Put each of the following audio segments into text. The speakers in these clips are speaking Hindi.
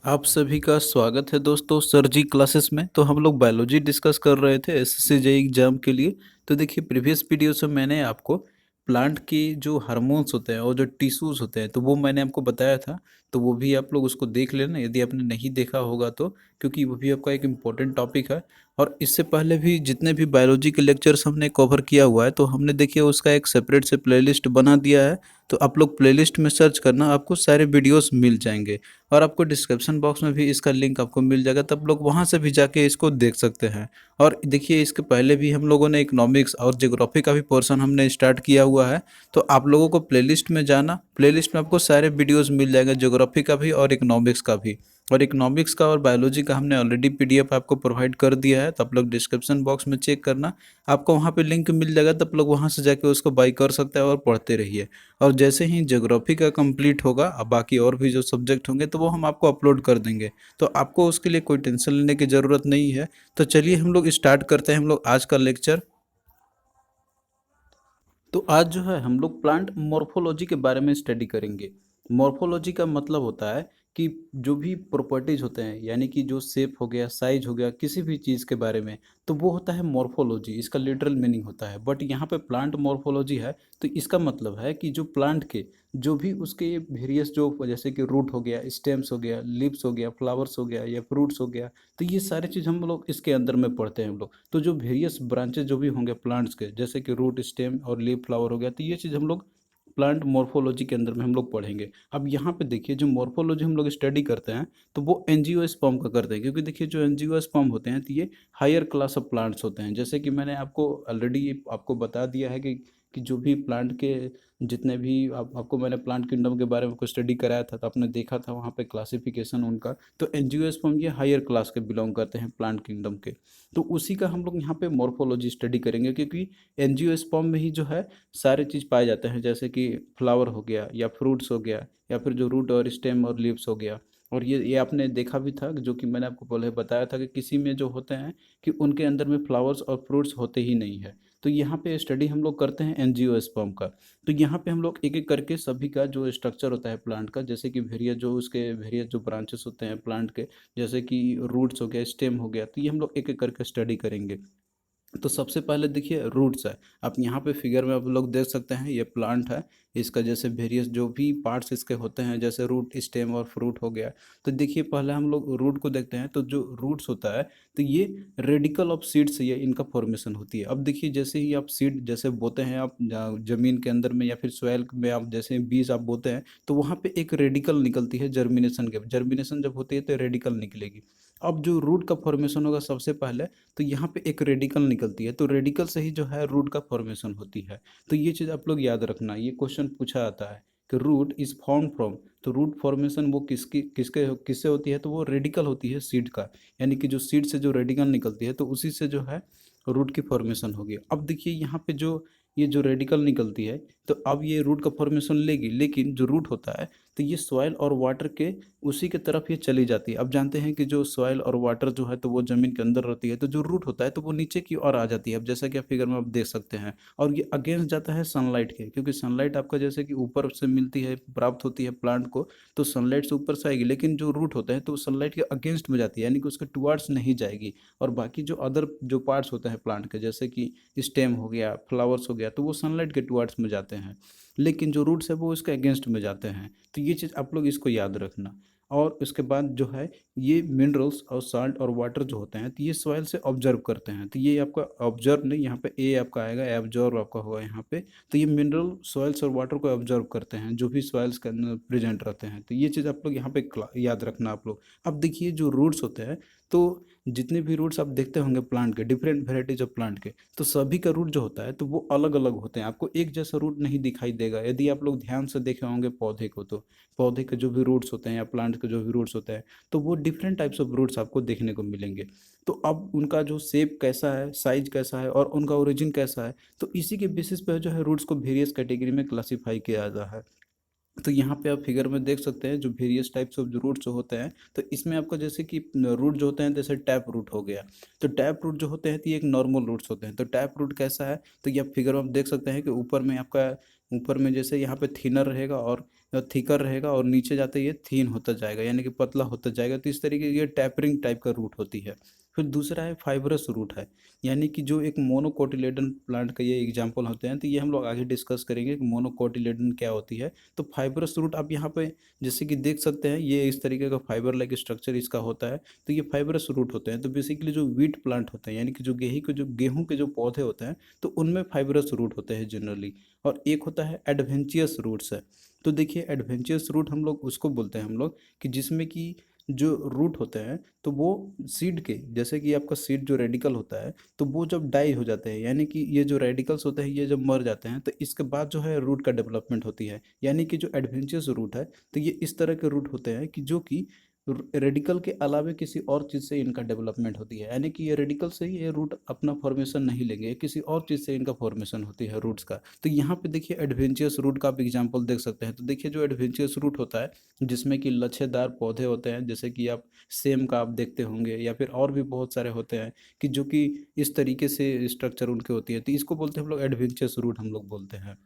आप सभी का स्वागत है दोस्तों सर जी क्लासेस में। तो हम लोग बायोलॉजी डिस्कस कर रहे थे एसएससी जेईई एग्जाम के लिए। तो देखिए प्रीवियस वीडियो से मैंने आपको प्लांट की जो हार्मोन्स होते हैं और जो टिश्यूज होते हैं तो वो मैंने आपको बताया था। तो वो भी आप लोग उसको देख लेना यदि आपने नहीं देखा होगा तो, क्योंकि वो भी आपका एक इम्पोर्टेंट टॉपिक है। और इससे पहले भी जितने भी बायोलॉजी के लेक्चर्स हमने कवर किया हुआ है तो हमने देखिए उसका एक सेपरेट से प्लेलिस्ट बना दिया है। तो आप लोग प्लेलिस्ट में सर्च करना, आपको सारे वीडियोस मिल जाएंगे। और आपको डिस्क्रिप्शन बॉक्स में भी इसका लिंक आपको मिल जाएगा, तब लोग वहाँ से भी जाके इसको देख सकते हैं। और देखिए इसके पहले भी हम लोगों ने इकोनॉमिक्स और ज्योग्राफी का भी पोर्शन हमने स्टार्ट किया हुआ है। तो आप लोगों को प्लेलिस्ट में जाना, प्लेलिस्ट में आपको सारे वीडियोस मिल जाएंगे, ज्योग्राफी का भी और इकोनॉमिक्स का भी। और इकोनॉमिक्स का और बायोलॉजी का हमने ऑलरेडी पीडीएफ आपको प्रोवाइड कर दिया है, तो आप लोग डिस्क्रिप्शन बॉक्स में चेक करना, आपको वहाँ पे लिंक मिल जाएगा, तब लोग वहाँ से जाके उसको बाई कर सकते हैं और पढ़ते रहिए। और जैसे ही ज्योग्राफी का कंप्लीट होगा, अब बाकी और भी जो सब्जेक्ट होंगे तो वो हम आपको अपलोड कर देंगे। तो आपको उसके लिए कोई टेंशन लेने की ज़रूरत नहीं है। तो चलिए हम लोग स्टार्ट करते हैं हम लोग आज का लेक्चर। तो आज जो है हम लोग प्लांट मॉर्फोलॉजी के बारे में स्टडी करेंगे। मॉर्फोलॉजी का मतलब होता है कि जो भी प्रॉपर्टीज होते हैं, यानी कि जो शेप हो गया, साइज हो गया, किसी भी चीज़ के बारे में, तो वो होता है मॉर्फोलॉजी। इसका लिटरल मीनिंग होता है, बट यहाँ पे प्लांट मॉर्फोलॉजी है तो इसका मतलब है कि जो प्लांट के जो भी उसके वेरियस, जो जैसे कि रूट हो गया, स्टेम्स हो गया, लीव्स हो गया, फ्लावर्स हो गया या फ्रूट्स हो गया, तो ये सारी चीज़ हम लोग इसके अंदर में पढ़ते हैं हम लोग। तो जो वेरियस ब्रांचेज जो भी होंगे प्लांट्स के, जैसे कि रूट, स्टेम और लीफ, फ्लावर हो गया, तो ये चीज़ हम लोग प्लांट मॉर्फोलॉजी के अंदर में हम लोग पढ़ेंगे। अब यहाँ पे देखिए जो मॉर्फोलॉजी हम लोग स्टडी करते हैं तो वो एंजियोस्पर्म का करते हैं, क्योंकि देखिए जो एंजियोस्पर्म होते हैं तो ये हायर क्लास ऑफ प्लांट्स होते हैं। जैसे कि मैंने आपको ऑलरेडी आपको बता दिया है कि जो भी प्लांट के जितने भी आपको मैंने प्लांट किंगडम के बारे में कुछ स्टडी कराया था, तो आपने देखा था वहाँ पे क्लासिफिकेशन उनका। तो एंजियोस्पर्म ये हायर क्लास के बिलोंग करते हैं प्लांट किंगडम के। तो उसी का हम लोग यहाँ पे मॉर्फोलॉजी स्टडी करेंगे, क्योंकि एंजियोस्पर्म में ही जो है सारे चीज़ पाए जाते हैं, जैसे कि फ्लावर हो गया या फ्रूट्स हो गया या फिर जो रूट और स्टेम और लीव्स हो गया। और ये आपने देखा भी था, जो कि मैंने आपको पहले बताया था कि किसी में जो होते हैं कि उनके अंदर में फ्लावर्स और फ्रूट्स होते ही नहीं है। तो यहाँ पे स्टडी हम लोग करते हैं एंजियोस्पर्म का। तो यहाँ पे हम लोग एक एक करके सभी का जो स्ट्रक्चर होता है प्लांट का, जैसे कि वेरियस जो उसके वेरियस जो ब्रांचेस होते हैं प्लांट के, जैसे कि रूट्स हो गया, स्टेम हो गया, तो ये हम लोग एक एक करके स्टडी करेंगे। तो सबसे पहले देखिए रूट्स है। आप यहाँ पे फिगर में आप लोग देख सकते हैं, ये प्लांट है। इसका जैसे वेरियस जो भी पार्ट्स इसके होते हैं, जैसे रूट, स्टेम और फ्रूट हो गया। तो देखिए पहले हम लोग रूट को देखते हैं। तो जो रूट्स होता है तो ये रेडिकल ऑफ सीड से ये इनका फॉर्मेशन होती है। अब देखिए जैसे ही आप सीड जैसे बोते हैं आप जमीन के अंदर में या फिर सॉइल में, आप जैसे बीज आप बोते हैं तो वहाँ पे एक रेडिकल निकलती है। जर्मिनेशन के जर्मिनेशन जब होती है तो रेडिकल निकलेगी। अब जो रूट का फॉर्मेशन होगा सबसे पहले, तो यहाँ पे एक रेडिकल निकलती है, तो रेडिकल से ही जो है रूट का फॉर्मेशन होती है। तो ये चीज़ आप लोग याद रखना, ये क्वेश्चन पूछा जाता है कि रूट इज फॉर्म फ्रॉम। तो रूट फॉर्मेशन वो किससे होती है, तो वो रेडिकल होती है सीड का। यानी कि जो सीड से जो रेडिकल निकलती है तो उसी से जो है रूट की फॉर्मेशन होगी। अब देखिए यहाँ पे जो ये जो रेडिकल निकलती है, तो अब ये रूट का फॉर्मेशन लेगी, लेकिन जो रूट होता है तो ये सॉइल और वाटर के उसी के तरफ ये चली जाती है। अब जानते हैं कि जो सॉइल और वाटर जो है तो वो ज़मीन के अंदर रहती है, तो जो रूट होता है तो वो नीचे की ओर आ जाती है। अब जैसा कि आप फिगर में आप देख सकते हैं, और ये अगेंस्ट जाता है सनलाइट के, क्योंकि सनलाइट आपका जैसे कि ऊपर से मिलती है, प्राप्त होती है प्लांट को, तो सनलाइट से ऊपर से आएगी, लेकिन जो रूट होता है तो सनलाइट के अगेंस्ट में जाती है, यानी कि उसके टुवर्ड्स नहीं जाएगी। और बाकी जो अदर जो पार्ट्स होते हैं प्लांट के, जैसे कि स्टेम हो गया, फ्लावर्स हो गया, तो वो सनलाइट के टुवर्ड्स में जाते हैं, लेकिन जो रूट्स है वो इसके अगेंस्ट में जाते हैं। तो ये चीज़ आप लोग इसको याद रखना। और उसके बाद जो है ये मिनरल्स और साल्ट और वाटर जो होते हैं तो ये सॉइल से ऑब्जर्व करते हैं। तो ये आपका ऑब्जर्व नहीं, यहाँ पे ए आपका आएगा, एब्जॉर्व आपका होगा यहाँ पे। तो ये मिनरल सॉइल्स और वाटर को ऑब्जर्व करते हैं जो भी सॉइल्स के अंदर प्रेजेंट रहते हैं। तो ये चीज़ आप लोग यहाँ पे याद रखना आप लोग। अब देखिए जो रूट्स होते हैं, तो जितने भी रूट्स आप देखते होंगे प्लांट के, डिफरेंट वेराइटीज ऑफ प्लांट के, तो सभी का रूट जो होता है तो वो अलग अलग होते हैं। आपको एक जैसा रूट नहीं दिखाई देगा। यदि आप लोग ध्यान से देखे होंगे पौधे को, तो पौधे के जो भी रूट्स होते हैं या प्लांट के जो भी रूट्स होते हैं, तो वो डिफरेंट टाइप्स ऑफ रूट्स आपको देखने को मिलेंगे। तो अब उनका जो शेप कैसा है, साइज कैसा है और उनका ओरिजिन कैसा है, तो इसी के बेसिस पर जो है रूट्स को वेरियस कैटेगरी में क्लासीफाई किया जाता है। तो यहाँ पे आप फिगर में देख सकते हैं जो वेरियस टाइप्स ऑफ जो रूट्स जो होते हैं, तो इसमें आपका जैसे कि रूट जो होते हैं, जैसे टैप रूट हो गया। तो टैप रूट जो होते हैं तो ये एक नॉर्मल रूट्स होते हैं। तो टैप रूट कैसा है, तो ये आप फिगर में आप देख सकते हैं कि ऊपर में आपका, ऊपर में जैसे यहाँ पे थिनर रहेगा और थिकर रहेगा और नीचे जाते ये थीन होता जाएगा, यानी कि पतला होता जाएगा। तो इस तरीके की ये टैपरिंग टाइप का रूट होती है। फिर दूसरा है फाइब्रस रूट है, यानी कि जो एक मोनोकोटिलेडन प्लांट का ये एग्जाम्पल होते हैं। तो ये हम लोग आगे डिस्कस करेंगे कि मोनोकोटिलेडन क्या होती है। तो फाइब्रस रूट आप यहाँ पे जैसे कि देख सकते हैं, ये इस तरीके का फाइबर लाइक स्ट्रक्चर इसका होता है। तो ये फाइब्रस रूट होते हैं। तो बेसिकली जो वीट प्लांट होते हैं, यानी कि जो गेहूं के जो पौधे होते हैं, तो उनमें फाइब्रस रूट होते हैं जनरली। और एक होता है एडवेंचियस रूट्स है। तो देखिए एडवेंचियस रूट हम लोग उसको बोलते हैं हम लोग कि जिसमें कि जो रूट होते हैं, तो वो सीड के जैसे कि आपका सीड जो रेडिकल होता है, तो वो जब डाई हो जाते हैं, यानी कि ये जो रेडिकल्स होते हैं ये जब मर जाते हैं, तो इसके बाद जो है रूट का डेवलपमेंट होती है। यानी कि जो एडवेंचरस रूट है, तो ये इस तरह के रूट होते हैं कि जो कि रेडिकल के अलावे किसी और चीज़ से इनका डेवलपमेंट होती है। यानी कि ये रेडिकल से ही ये रूट अपना फॉर्मेशन नहीं लेंगे, ये किसी और चीज़ से इनका फॉर्मेशन होती है रूट्स का। तो यहाँ पे देखिए एडवेंचरस रूट का आप एग्जांपल देख सकते हैं। तो देखिए जो एडवेंचरस रूट होता है, जिसमें कि लच्छेदार पौधे होते हैं, जैसे कि आप सेम का आप देखते होंगे, या फिर और भी बहुत सारे होते हैं कि जो कि इस तरीके से स्ट्रक्चर उनके होती है। तो इसको बोलते हैं हम लोग एडवेंचरस रूट हम लोग बोलते हैं।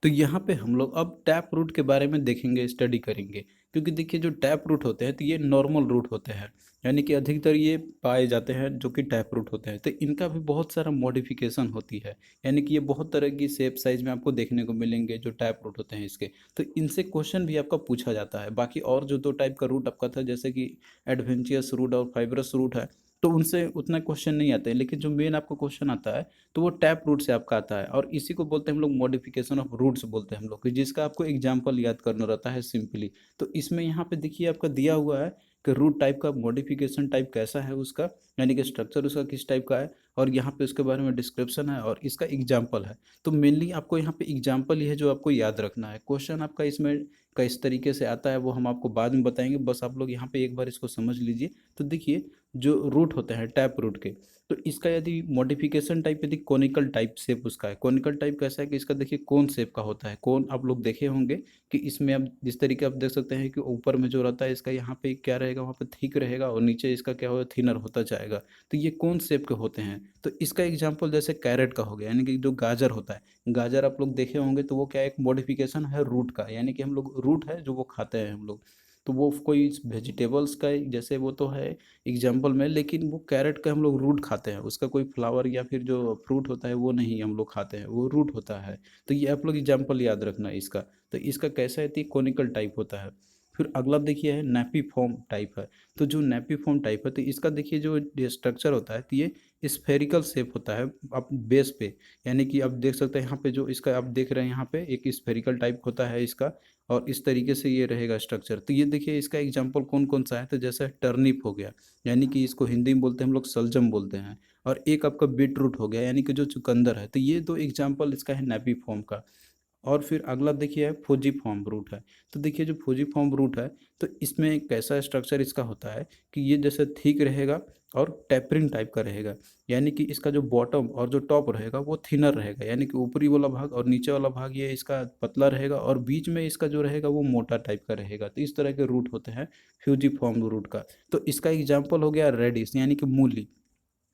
तो यहाँ पे हम लोग अब टैप रूट के बारे में देखेंगे, स्टडी करेंगे। क्योंकि देखिए जो टैप रूट होते हैं, तो ये नॉर्मल रूट होते हैं, यानी कि अधिकतर ये पाए जाते हैं जो कि टैप रूट होते हैं। तो इनका भी बहुत सारा मॉडिफिकेशन होती है, यानी कि ये बहुत तरह की शेप साइज में आपको देखने को मिलेंगे जो टैप रूट होते हैं इसके। तो इनसे क्वेश्चन भी आपका पूछा जाता है। बाकी और जो दो टाइप का रूट आपका था, जैसे कि एडवेंचियस रूट और फाइब्रस रूट है, तो उनसे उतना क्वेश्चन नहीं आते हैं। लेकिन जो मेन आपको क्वेश्चन आता है, तो वो टैप रूट से आपका आता है। और इसी को बोलते हैं हम लोग मॉडिफिकेशन ऑफ रूट्स बोलते हैं हम लोग, कि जिसका आपको एग्जाम्पल याद करना रहता है सिंपली। तो इसमें यहाँ पे देखिए आपका दिया हुआ है कि रूट टाइप का मॉडिफिकेशन टाइप कैसा है उसका, यानी कि स्ट्रक्चर उसका किस टाइप का है, और यहाँ पे उसके बारे में डिस्क्रिप्शन है और इसका एग्जाम्पल है। तो मेनली आपको यहाँ पे एग्जाम्पल ही है जो आपको याद रखना है। क्वेश्चन आपका इसमें का इस तरीके से आता है, वो हम आपको बाद में बताएंगे। बस आप लोग यहाँ पे एक बार इसको समझ लीजिए। तो देखिए जो रूट होते हैं टैप रूट के, तो इसका यदि मॉडिफिकेशन टाइप यदि कॉनिकल टाइप शेप उसका है। कॉनिकल टाइप कैसा है कि इसका देखिए कोन शेप का होता है। कोन आप लोग देखे होंगे कि इसमें आप जिस तरीके आप देख सकते हैं कि ऊपर में जो रहता है इसका यहाँ पे क्या रहेगा, वहाँ पे थिक रहेगा, और नीचे इसका क्या होगा, थिनर होता जाएगा। तो ये कौन शेप के होते हैं। तो इसका एग्जाम्पल जैसे कैरेट का हो गया, यानी कि जो गाजर होता है, गाजर आप लोग देखे होंगे, तो वो क्या एक मॉडिफिकेशन है रूट का, यानी कि हम लोग रूट है जो वो खाते हैं हम लोग। तो वो कोई वेजिटेबल्स का जैसे वो तो है एग्जाम्पल में, लेकिन वो कैरेट का हम लोग रूट खाते हैं, उसका कोई फ्लावर या फिर जो फ्रूट होता है वो नहीं हम लोग खाते हैं, वो रूट होता है। तो ये आप लोग एग्जाम्पल याद रखना है इसका। तो इसका कैसा है, कोनिकल टाइप होता है। फिर अगला देखिए है नेपी फॉर्म टाइप है। तो जो नेपी फॉर्म टाइप है, तो इसका देखिए जो स्ट्रक्चर होता है, तो ये स्फेरिकल शेप होता है आप बेस पे। यानी कि आप देख सकते हैं यहाँ पे जो इसका आप देख रहे हैं, यहाँ पे एक स्फेरिकल टाइप होता है इसका, और इस तरीके से ये रहेगा स्ट्रक्चर। तो ये देखिए इसका एग्जाम्पल कौन कौन सा है, तो जैसे टर्निप हो गया, यानी कि इसको हिंदी में बोलते हैं हम लोग सलजम बोलते हैं। और एक आपका बीट रूट हो गया, यानी कि जो चुकंदर है। तो ये दो एग्जाम्पल इसका है नेपी फॉर्म का। और फिर अगला देखिए है फूजी फॉर्म रूट है। तो देखिए जो फूजी फॉर्म रूट है, तो इसमें कैसा स्ट्रक्चर इसका होता है कि ये जैसे थिक रहेगा और टेपरिंग टाइप का रहेगा। यानी कि इसका जो बॉटम और जो टॉप रहेगा वो थिनर रहेगा, यानी कि ऊपरी वाला भाग और नीचे वाला भाग ये इसका पतला रहेगा, और बीच में इसका जो रहेगा वो मोटा टाइप का रहेगा। तो इस तरह के रूट होते हैं फ्यूजी फॉर्म रूट का। तो इसका एग्जाम्पल हो गया रेडिस, यानी कि मूली।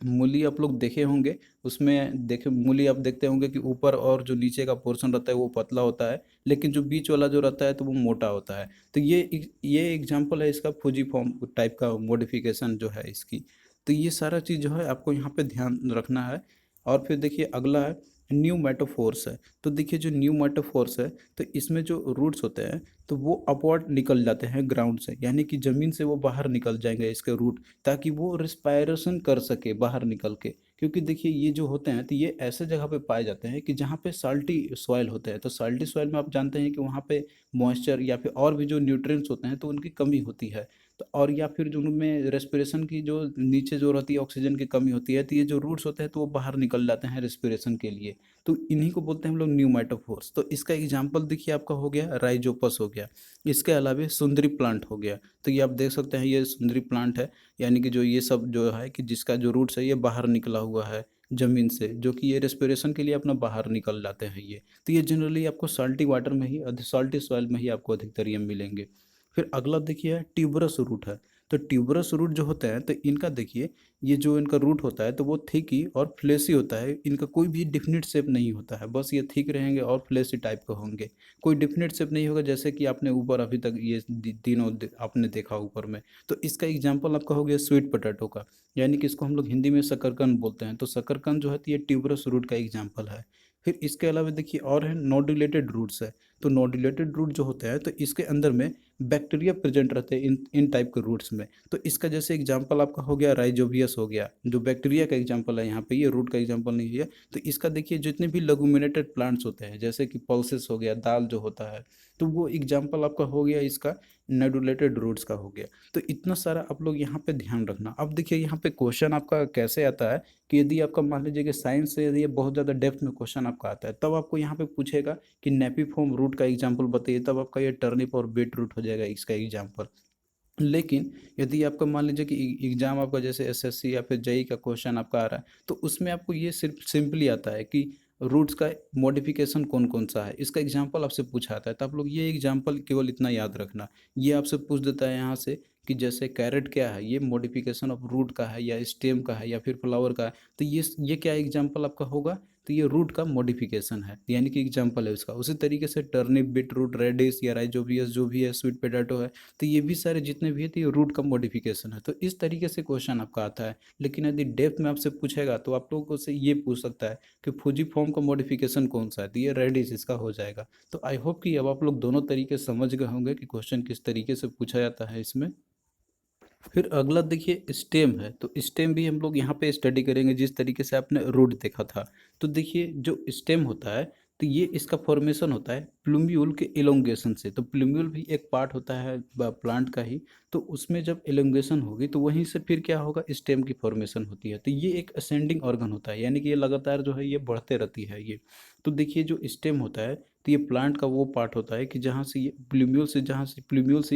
मूली आप लोग देखे होंगे, उसमें देखे मूली आप देखते होंगे कि ऊपर और जो नीचे का पोर्शन रहता है वो पतला होता है, लेकिन जो बीच वाला जो रहता है तो वो मोटा होता है। तो ये एग्जांपल है इसका फूजी फॉर्म टाइप का मॉडिफिकेशन जो है इसकी। तो ये सारा चीज़ जो है आपको यहाँ पे ध्यान रखना है। और फिर देखिए अगला है न्यू मेटाफोर्स है। तो देखिए जो न्यू मेटाफोर्स है, तो इसमें जो रूट्स होते हैं, तो वो अपवर्ड निकल जाते हैं ग्राउंड से, यानी कि ज़मीन से वो बाहर निकल जाएंगे इसके रूट, ताकि वो रिस्पायरेशन कर सके बाहर निकल के। क्योंकि देखिए ये जो होते हैं, तो ये ऐसे जगह पे पाए जाते हैं कि जहाँ पे साल्टी सॉइल होते हैं। तो साल्टी सॉइल में आप जानते हैं कि वहाँ पे मॉइस्चर या फिर और भी जो न्यूट्रिएंट्स होते हैं, तो उनकी कमी होती है। तो और या फिर जो उनमें रेस्पिरेशन की जो नीचे जो रहती है ऑक्सीजन की कमी होती है, तो ये जो रूट्स होते हैं तो वो बाहर निकल जाते हैं रेस्पिरेशन के लिए। तो इन्हीं को बोलते हैं हम लोग न्यूमेटोफोर्स। तो इसका एग्जाम्पल देखिए आपका हो गया राइजोपस हो गया। इसके अलावा सुंदरी प्लांट हो गया। तो ये आप देख सकते हैं ये सुंदरी प्लांट है, यानी कि जो ये सब जो है कि जिसका जो रूट्स है ये बाहर निकला हुआ है जमीन से, जो कि ये रेस्पिरेशन के लिए अपना बाहर निकल जाते हैं ये। तो ये जनरली आपको साल्टी वाटर में ही, साल्टी सॉइल में ही आपको अधिकतर ये मिलेंगे। फिर अगला देखिए ट्यूबरस रूट है। तो ट्यूबरस रूट जो होता है तो इनका देखिए, ये जो इनका रूट होता है तो वो थिक ही और फ्लेसी होता है, इनका कोई भी डिफिनिट शेप नहीं होता है, बस ये थिक रहेंगे और फ्लेसी टाइप के होंगे, कोई डिफिनिट शेप नहीं होगा जैसे कि आपने ऊपर अभी तक ये तीनों आपने देखा ऊपर में। तो इसका एग्जाम्पल आपका हो गया स्वीट पोटैटो का, यानी कि इसको हम लोग हिंदी में शकरकंद बोलते हैं, तो शकरकंद जो है तो ये ट्यूबरस रूट का एग्जाम्पल है। फिर इसके अलावा देखिए और है नोडुलेटेड रूट्स है। तो नोडुलेटेड रूट जो होता है तो इसके अंदर में बैक्टीरिया प्रेजेंट रहते हैं इन इन टाइप के रूट्स में। तो इसका जैसे एग्जांपल आपका हो गया राइजोबियस हो गया, जो बैक्टीरिया का एग्जांपल है, यहाँ पे ये रूट का एग्जांपल नहीं है। तो इसका देखिए जितने भी लेगुमिनेटेड प्लांट्स होते हैं जैसे कि पल्सेस हो गया, दाल जो होता है, तो वो एग्जांपल आपका हो गया इसका नोडुलेटेड रूट्स का हो गया। तो इतना सारा आप लोग यहाँ पे ध्यान रखना। अब देखिए यहाँ पे क्वेश्चन आपका कैसे आता है कि यदि आपका मान लीजिए कि साइंस से यदि ये बहुत ज़्यादा डेप्थ में क्वेश्चन आपका आता है तब आपको यहाँ पे पूछेगा कि नेपीफॉर्म रूट का एग्जाम्पल बताइए, तब आपका ये टर्निप और बीट रूट हो जाएगा इसका एग्जाम्पल। लेकिन यदि आपका मान लीजिए कि एग्जाम आपका जैसे एसएससी या फिर जेई का क्वेश्चन आपका आ रहा है तो उसमें आपको ये सिर्फ सिंपली आता है कि रूट्स का मॉडिफिकेशन कौन कौन सा है, इसका एग्जांपल आपसे पूछा आता है, तो आप लोग ये एग्जांपल केवल इतना याद रखना। ये आपसे पूछ देता है यहाँ से कि जैसे कैरेट क्या है, ये मॉडिफिकेशन ऑफ रूट का है या स्टेम का है या फिर फ्लावर का है, तो ये क्या एग्जांपल आपका होगा, तो ये रूट का मॉडिफिकेशन है, यानी कि एग्जांपल है उसका। उसी तरीके से टर्निप, बीट रूट, रेडिश या राइजोबियस जो भी है, स्वीट पोटैटो है, तो ये भी सारे जितने भी है तो ये रूट का मॉडिफिकेशन है। तो इस तरीके से क्वेश्चन आपका आता है। लेकिन यदि डेप्थ में आपसे पूछेगा तो आप लोगों से ये पूछ सकता है कि फूजी फॉर्म का मॉडिफिकेशन कौन सा है, तो ये रेडिश इसका हो जाएगा। तो आई होप कि अब आप लोग दोनों तरीके समझ गए होंगे कि क्वेश्चन किस तरीके से पूछा जाता है इसमें। फिर अगला देखिए स्टेम है, तो स्टेम भी हम लोग यहाँ पे स्टडी करेंगे जिस तरीके से आपने रूट देखा था। तो देखिए जो स्टेम होता है तो ये इसका फॉर्मेशन होता है प्लूम्यूल के इलोंगेशन से। तो प्लूम्यूल भी एक पार्ट होता है प्लांट का ही, तो उसमें जब इलोंगेशन होगी तो वहीं से फिर क्या होगा, स्टेम की फॉर्मेशन होती है। तो ये एक असेंडिंग ऑर्गन होता है, यानी कि ये लगातार जो है ये बढ़ते रहती है ये। तो देखिए जो स्टेम होता है तो ये प्लांट का वो पार्ट होता है कि जहाँ से ये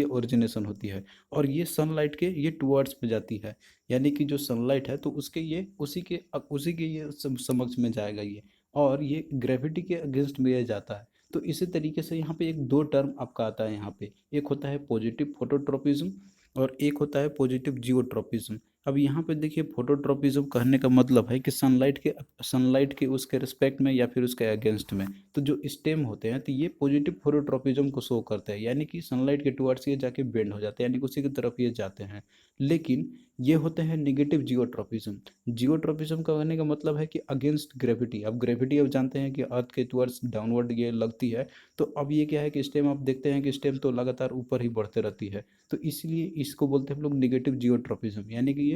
ओरिजिनेशन होती है और ये सनलाइट के ये टुवर्ड्स पे जाती है, यानी कि जो सनलाइट है तो उसके ये उसी के ये समक्ष में जाएगा ये, और ये ग्रेविटी के अगेंस्ट में ये जाता है। तो इसी तरीके से यहाँ पे एक दो टर्म आपका आता है यहाँ पे, एक होता है पॉजिटिव फोटोट्रोपिज्म और एक होता है पॉजिटिव जियोट्रोपिज्म। अब यहाँ पे देखिए फोटोट्रोपिज्म कहने का मतलब है कि सनलाइट के उसके रिस्पेक्ट में या फिर उसके अगेंस्ट में। तो जो स्टेम होते हैं तो ये पॉजिटिव फोटोट्रोपिज्म को शो करते हैं, यानी कि सनलाइट के टुवर्ड्स ये जाके बेंड हो जाते हैं, यानी कि उसी की तरफ ये जाते हैं। लेकिन ये होते हैं निगेटिव जियोट्रोपिज्म। जियोट्रोपिज्म का कहने का मतलब है कि अगेंस्ट ग्रेविटी। अब ग्रेविटी अब जानते हैं कि अर्थ के टुवर्ड्स डाउनवर्ड ये लगती है, तो अब ये क्या है कि स्टेम आप देखते हैं कि स्टेम तो लगातार ऊपर ही बढ़ते रहती है। तो इसलिए इसको बोलते हैं हम लोग निगेटिव जियोट्रोपिज्म, यानी कि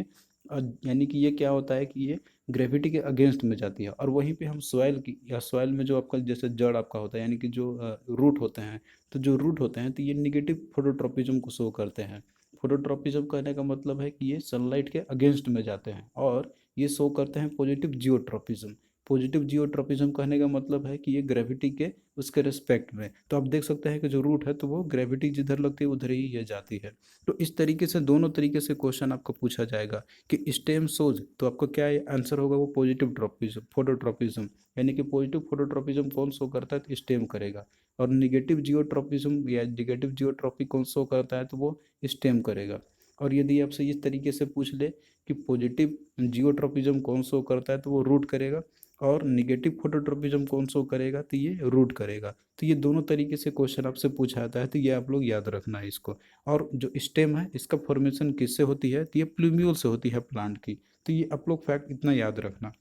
ये क्या होता है कि ये ग्रेविटी के अगेंस्ट में जाती है। और वहीं पे हम सॉइल की या सॉइल में जो आपका जैसे जड़ आपका होता है, यानी कि जो रूट होते हैं, तो जो रूट होते हैं तो ये निगेटिव फोटोट्रोपिज्म को शो करते हैं। फोटोट्रोपिज्म कहने का मतलब है कि ये सनलाइट के अगेंस्ट में जाते हैं, और ये शो करते हैं पॉजिटिव जियोट्रोपिज्म। पॉजिटिव जियोट्रोपिज्म कहने का मतलब है कि ये ग्रेविटी के उसके रिस्पेक्ट में। तो आप देख सकते हैं कि जो रूट है तो वो ग्रेविटी जिधर लगती है उधर ही ये जाती है। तो इस तरीके से दोनों तरीके से क्वेश्चन आपको पूछा जाएगा कि स्टेम सोज, तो आपका क्या आंसर होगा, वो पॉजिटिव ट्रोपिज्म फोटोट्रोपिज्म, यानी कि पॉजिटिव फोटोट्रोपिज्म कौन शो करता है तो स्टेम करेगा। और निगेटिव जियोट्रोपिज्म या निगेटिव जियोट्रोपी कौन शो करता है तो वो स्टेम करेगा। और यदि आपसे इस तरीके से पूछ ले कि पॉजिटिव जियोट्रोपिज्म कौन शो करता है तो वो रूट करेगा, और निगेटिव फोटोट्रोपिज्म कौन शो करेगा तो ये रूट करेगा। तो ये दोनों तरीके से क्वेश्चन आपसे पूछा जाता है, तो ये आप लोग याद रखना है इसको। और जो स्टेम है इसका फॉर्मेशन किससे होती है, तो ये प्लूम्यूल से होती है प्लांट की। तो ये आप लोग फैक्ट इतना याद रखना।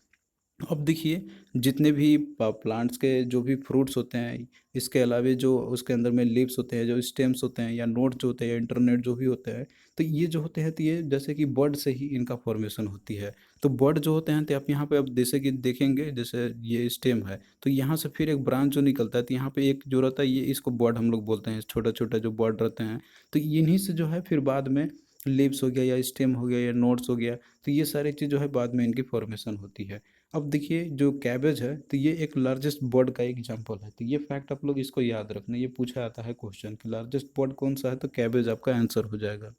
अब देखिए जितने भी प्लांट्स के जो भी फ्रूट्स होते हैं, इसके अलावे जो उसके अंदर में लीव्स होते हैं, जो स्टेम्स होते हैं या नोट्स जो होते हैं या इंटरनेट जो भी होते हैं, तो ये जो होते हैं तो ये जैसे कि बर्ड से ही इनका फॉर्मेशन होती है। तो बर्ड जो होते हैं तो आप यहाँ पे अब जैसे कि देखेंगे, जैसे ये स्टेम है तो यहाँ से फिर एक ब्रांच जो निकलता है, तो यहाँ पे एक जो रहता है ये इसको बर्ड हम लोग बोलते हैं, छोटा छोटा जो बर्ड रहते हैं। तो इन्हीं से जो है फिर बाद में लीव्स हो गया या स्टेम हो गया या नोट्स हो गया, तो ये सारी चीज़ जो है बाद में इनकी फॉर्मेशन होती है। अब देखिए जो कैबेज है तो ये एक लार्जेस्ट बर्ड का एग्जांपल है, तो ये फैक्ट आप लोग इसको याद रखना, ये पूछा आता है क्वेश्चन कि लार्जेस्ट बर्ड कौन सा है, तो कैबेज आपका आंसर हो जाएगा।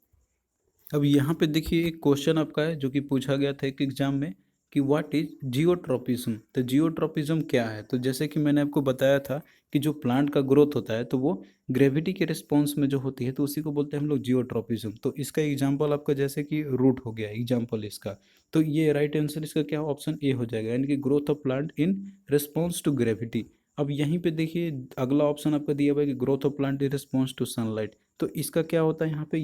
अब यहाँ पे देखिए एक क्वेश्चन आपका है जो कि पूछा गया था एक एग्जाम में कि व्हाट इज जियोट्रॉपिज्म। तो जियोट्रॉपिज्म क्या है? तो जैसे कि मैंने आपको बताया था कि जो प्लांट का ग्रोथ होता है तो वो ग्रेविटी के रिस्पॉन्स में जो होती है तो उसी को बोलते हैं हम लोग जियोट्रॉपिज्म। तो इसका एग्जांपल आपका जैसे कि रूट हो गया एग्जांपल इसका। तो ये राइट आंसर इसका क्या ऑप्शन ए हो जाएगा, यानी कि growth of plant in response to gravity. अब यहीं पे देखिए अगला ऑप्शन आपका दिया हुआ है कि growth of plant in response to sunlight. तो इसका क्या होता है यहाँ पे,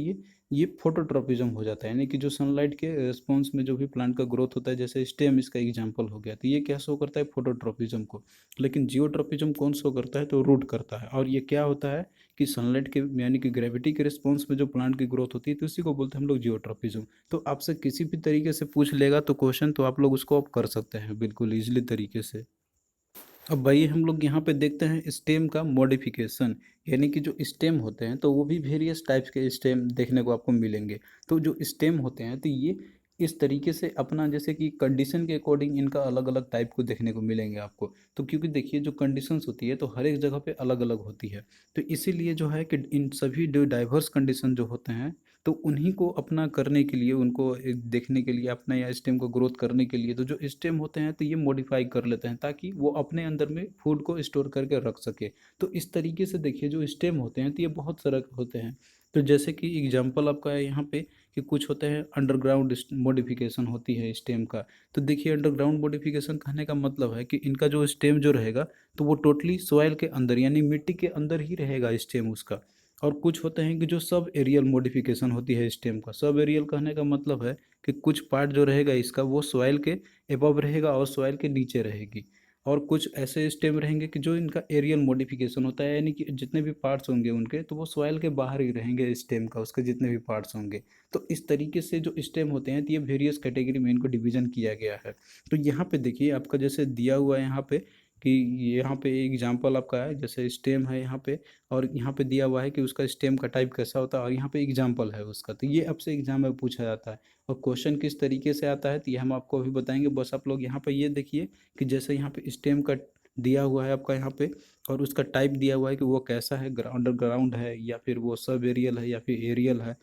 ये फोटोट्रॉपिज्म हो जाता है, यानी कि जो सनलाइट के रिस्पॉन्स में जो भी प्लांट का ग्रोथ होता है, जैसे स्टेम इसका एग्जांपल हो गया, तो ये क्या शो करता है, फोटोट्रॉपिज्म को। लेकिन जियोट्रॉपिज्म कौन शो करता है, तो रूट करता है। और ये क्या होता है कि सनलाइट के यानी कि ग्रेविटी के रिस्पॉन्स में जो प्लांट की ग्रोथ होती है तो उसी को बोलते हैं हम लोग जियोट्रॉपिज्म। तो आपसे किसी भी तरीके से पूछ लेगा तो क्वेश्चन, तो आप लोग उसको आप कर सकते हैं बिल्कुल ईजिली तरीके से। अब भाई हम लोग यहाँ पे देखते हैं स्टेम का मॉडिफिकेशन, यानी कि जो स्टेम होते हैं तो वो भी वेरियस टाइप्स के स्टेम देखने को आपको मिलेंगे। तो जो स्टेम होते हैं तो ये इस तरीके से अपना जैसे कि कंडीशन के अकॉर्डिंग इनका अलग अलग टाइप को देखने को मिलेंगे आपको। तो क्योंकि देखिए जो कंडीशंस होती है तो हर एक जगह पे अलग अलग होती है। तो इसीलिए जो है कि इन सभी जो डाइवर्स कंडीशन जो होते हैं तो उन्हीं को अपना करने के लिए, उनको देखने के लिए, अपना या स्टेम को ग्रोथ करने के लिए, तो जो स्टेम होते हैं तो ये मॉडिफाई कर लेते हैं ताकि वो अपने अंदर में फूड को स्टोर करके रख सके। तो इस तरीके से देखिए जो स्टेम होते हैं तो ये बहुत तरह के होते हैं। तो जैसे कि एग्जाम्पल आपका है यहाँ पे कि कुछ होते हैं अंडरग्राउंड मॉडिफिकेशन होती है स्टेम का। तो देखिए अंडरग्राउंड मॉडिफिकेशन कहने का मतलब है कि इनका जो स्टेम जो रहेगा तो वो टोटली सॉइल के अंदर यानी मिट्टी के अंदर ही रहेगा स्टेम उसका। और कुछ होते हैं कि जो सब एरियल मॉडिफिकेशन होती है स्टेम का। सब एरियल कहने का मतलब है कि कुछ पार्ट जो रहेगा इसका वो सॉइल के एबव रहेगा और सॉइल के नीचे रहेगी। और कुछ ऐसे स्टेम रहेंगे कि जो इनका एरियल मॉडिफिकेशन होता है, यानी कि जितने भी पार्ट्स होंगे उनके तो वो सॉइल के बाहर ही रहेंगे स्टेम का, उसके जितने भी पार्ट्स होंगे। तो इस तरीके से जो स्टेम होते हैं तो ये वेरियस कैटेगरी में इनको डिवीजन किया गया है। तो यहाँ पे देखिए आपका जैसे दिया हुआ है यहाँ पे कि यहाँ पे एग्जाम्पल आपका है, जैसे स्टेम है यहाँ पे और यहाँ पे दिया हुआ है कि उसका स्टेम का टाइप कैसा होता है और यहाँ पे एग्जाम्पल है उसका। तो ये आपसे एग्जाम में पूछा जाता है। और क्वेश्चन किस तरीके से आता है तो ये हम आपको अभी बताएंगे। बस आप लोग यहाँ पे ये देखिए कि जैसे यहाँ पे स्टेम का दिया हुआ है आपका यहाँ पे और उसका टाइप दिया हुआ है कि वो कैसा है, अंडरग्राउंड है या फिर वो सब एरियल है या फिर एरियल है।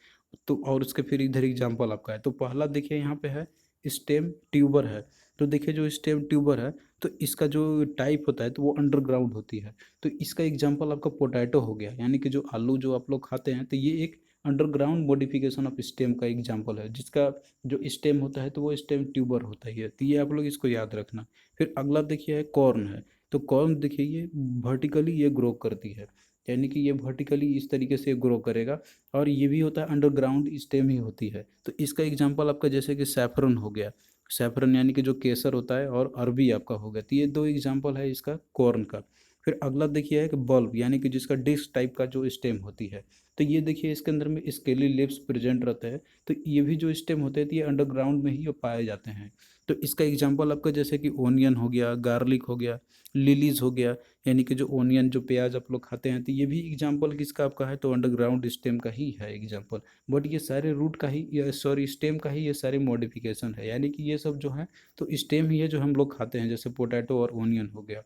तो और उसके फिर इधर एग्जाम्पल आपका है। तो पहला देखिए यहाँ पे है स्टेम ट्यूबर है। तो देखिए जो स्टेम ट्यूबर है तो इसका जो टाइप होता है तो वो अंडरग्राउंड होती है। तो इसका एग्जांपल आपका पोटैटो हो गया, यानी कि जो आलू जो आप लोग खाते हैं तो ये एक अंडरग्राउंड मॉडिफिकेशन ऑफ स्टेम का एग्जांपल है, जिसका जो स्टेम होता है तो वो स्टेम ट्यूबर होता ही है। तो ये आप लोग इसको याद रखना। फिर अगला देखिए है कॉर्न है। तो कॉर्न देखिए ये वर्टिकली ये ग्रो करती है, यानी कि ये वर्टिकली इस तरीके से ग्रो करेगा और ये भी होता है अंडरग्राउंड स्टेम ही होती है। तो इसका एग्जांपल आपका जैसे कि सैफरन हो गया। सैफरन यानी कि जो केसर होता है और अरबी आपका हो गया। तो ये दो एग्जांपल है इसका कॉर्न का। फिर अगला देखिए है कि बल्ब, यानी कि जिसका डिस्क टाइप का जो स्टेम होती है। तो ये देखिए इसके अंदर में स्केली लिप्स प्रेजेंट रहते हैं। तो ये भी जो स्टेम होते हैं तो ये अंडरग्राउंड में ही पाए जाते हैं। तो इसका एग्जांपल आपका जैसे कि ओनियन हो गया, गार्लिक हो गया, लिलीज हो गया, यानी कि जो ओनियन जो प्याज आप लोग खाते हैं तो ये भी एग्जांपल किसका आपका है, तो अंडरग्राउंड स्टेम का ही है एग्जांपल। बट ये सारे रूट का ही या सॉरी स्टेम का ही ये सारे मॉडिफिकेशन है, यानी कि ये सब जो है तो स्टेम ही है जो हम लोग खाते हैं, जैसे पोटैटो और ओनियन हो गया।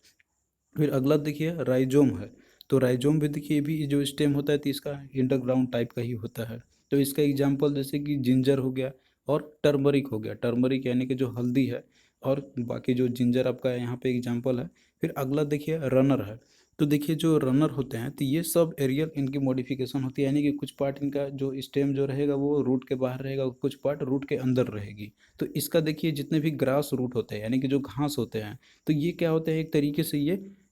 फिर अगला देखिए राइजोम है। तो राइजोम भी देखिए भी जो स्टेम होता है तो इसका अंडरग्राउंड टाइप का ही होता है। तो इसका एग्जांपल जैसे कि जिंजर हो गया और टर्मरिक हो गया। टर्मरिक यानी कि जो हल्दी है और बाकी जो जिंजर आपका यहाँ पे एग्जांपल है। फिर अगला देखिए रनर है। तो देखिए जो रनर होते हैं तो ये सब एरियल इनकी मॉडिफिकेशन होती है, यानी कि कुछ पार्ट इनका जो स्टेम जो रहेगा वो रूट के बाहर रहेगा और कुछ पार्ट रूट के अंदर रहेगी। तो इसका देखिए जितने भी ग्रास रूट होते हैं यानी कि जो घास होते हैं तो ये क्या होते हैं, एक तरीके से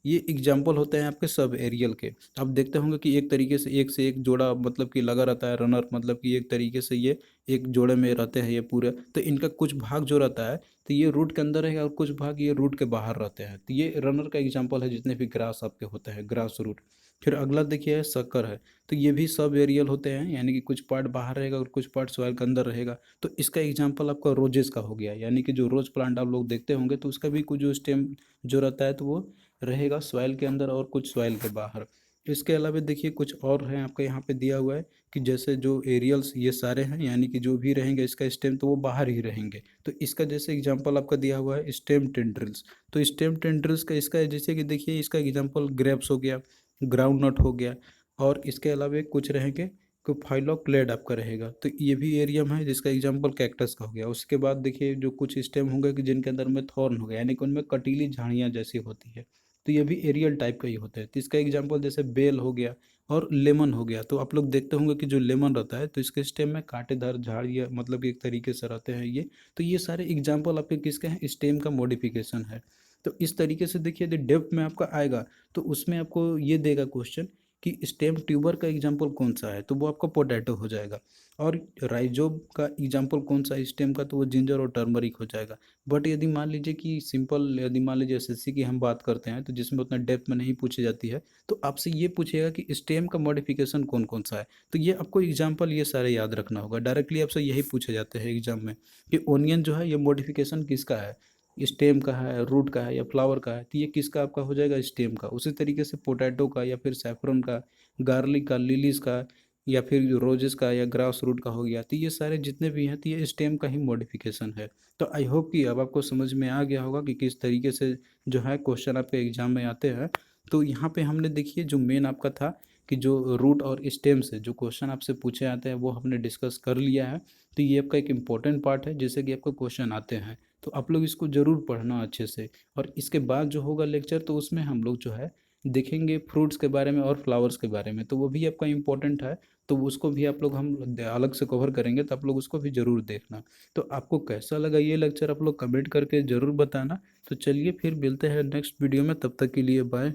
ये एग्जाम्पल होते हैं आपके सब एरियल के। आप देखते होंगे कि एक तरीके से एक जोड़ा मतलब कि लगा रहता है रनर, मतलब कि एक तरीके से ये एक जोड़े में रहते हैं ये पूरे। तो इनका कुछ भाग जो रहता है तो ये रूट के अंदर रहेगा और कुछ भाग ये रूट के बाहर रहते हैं। तो ये रनर का एग्जाम्पल है जितने भी ग्रास आपके होते हैं, ग्रास रूट। फिर अगला देखिए है शक्कर है। तो ये भी सब एरियल होते हैं, यानी कि कुछ पार्ट बाहर रहेगा और कुछ पार्ट सॉइल के अंदर रहेगा। तो इसका एग्जाम्पल आपका रोजेस का हो गया, यानी कि जो रोज प्लांट आप लोग देखते होंगे तो उसका भी कुछ जो स्टेम जो रहता है तो वो रहेगा सॉइल के अंदर और कुछ सॉइल के बाहर। इसके अलावा देखिए कुछ और है आपका यहाँ पे दिया हुआ है कि जैसे जो एरियल्स ये सारे हैं, यानी कि जो भी रहेंगे इसका स्टेम तो वो बाहर ही रहेंगे। तो इसका जैसे एग्जांपल आपका दिया हुआ है स्टेम टेंड्रिल्स। तो स्टेम टेंड्रिल्स का इसका जैसे कि देखिए इसका एग्जांपल ग्रेप्स हो गया, ग्राउंड नट हो गया और इसके अलावा कुछ रहेंगे को फाइलोक्लेड आपका रहेगा, तो ये भी एरियम है जिसका एग्जाम्पल कैक्टस का हो गया। उसके बाद देखिए जो कुछ स्टेम होंगे कि जिनके अंदर में थॉर्न हो गया, यानी कि उनमें कटीली झाड़ियाँ जैसी होती है, तो ये भी एरियल टाइप का ही होता है। तो इसका एग्जाम्पल जैसे बेल हो गया और लेमन हो गया। तो आप लोग देखते होंगे कि जो लेमन रहता है तो इसके स्टेम में कांटेदार झाड़ियाँ मतलब कि एक तरीके से रहते हैं ये। तो ये सारे एग्जाम्पल आपके किसके हैं, स्टेम का मॉडिफिकेशन है। तो इस तरीके से देखिए यदि डेप्थ में आपका आएगा तो उसमें आपको ये देगा क्वेश्चन कि स्टेम ट्यूबर का एग्जाम्पल कौन सा है, तो वो आपका पोटैटो हो जाएगा। और राइजोम का एग्जाम्पल कौन सा है स्टेम का, तो वो जिंजर और टर्मरिक हो जाएगा। बट यदि मान लीजिए कि सिंपल, यदि मान लीजिए एसएससी की हम बात करते हैं तो जिसमें उतना डेप्थ में नहीं पूछी जाती है, तो आपसे ये पूछेगा कि स्टेम का मॉडिफिकेशन कौन कौन सा है। तो ये आपको एग्जाम्पल ये सारे याद रखना होगा। डायरेक्टली आपसे यही पूछे जाते हैं एग्जाम में कि ओनियन जो है ये मॉडिफिकेशन किसका है, स्टेम का है, रूट का है या फ्लावर का है, तो ये किसका आपका हो जाएगा, स्टेम का। उसी तरीके से पोटैटो का या फिर सैफरन का, गार्लिक का, लिलीज का, या फिर रोजेस का या ग्रास रूट का हो गया। तो ये सारे जितने भी हैं तो ये स्टेम का ही मॉडिफिकेशन है। तो आई होप कि अब आपको समझ में आ गया होगा कि किस तरीके से जो है क्वेश्चन आपके एग्जाम में आते हैं। तो यहाँ पे हमने देखिए जो मेन आपका था कि जो रूट और स्टेम से जो क्वेश्चन आपसे पूछे आते हैं वो हमने डिस्कस कर लिया है। तो ये आपका एक इम्पॉर्टेंट पार्ट है जिससे कि आपको क्वेश्चन आते हैं। तो आप लोग इसको ज़रूर पढ़ना अच्छे से। और इसके बाद जो होगा लेक्चर तो उसमें हम लोग जो है देखेंगे फ्रूट्स के बारे में और फ्लावर्स के बारे में, तो वो भी आपका इम्पोर्टेंट है। तो उसको भी आप लोग हम अलग से कवर करेंगे, तो आप लोग उसको भी ज़रूर देखना। तो आपको कैसा लगा ये लेक्चर आप लोग कमेंट करके ज़रूर बताना। तो चलिए फिर मिलते हैं नेक्स्ट वीडियो में, तब तक के लिए बाय।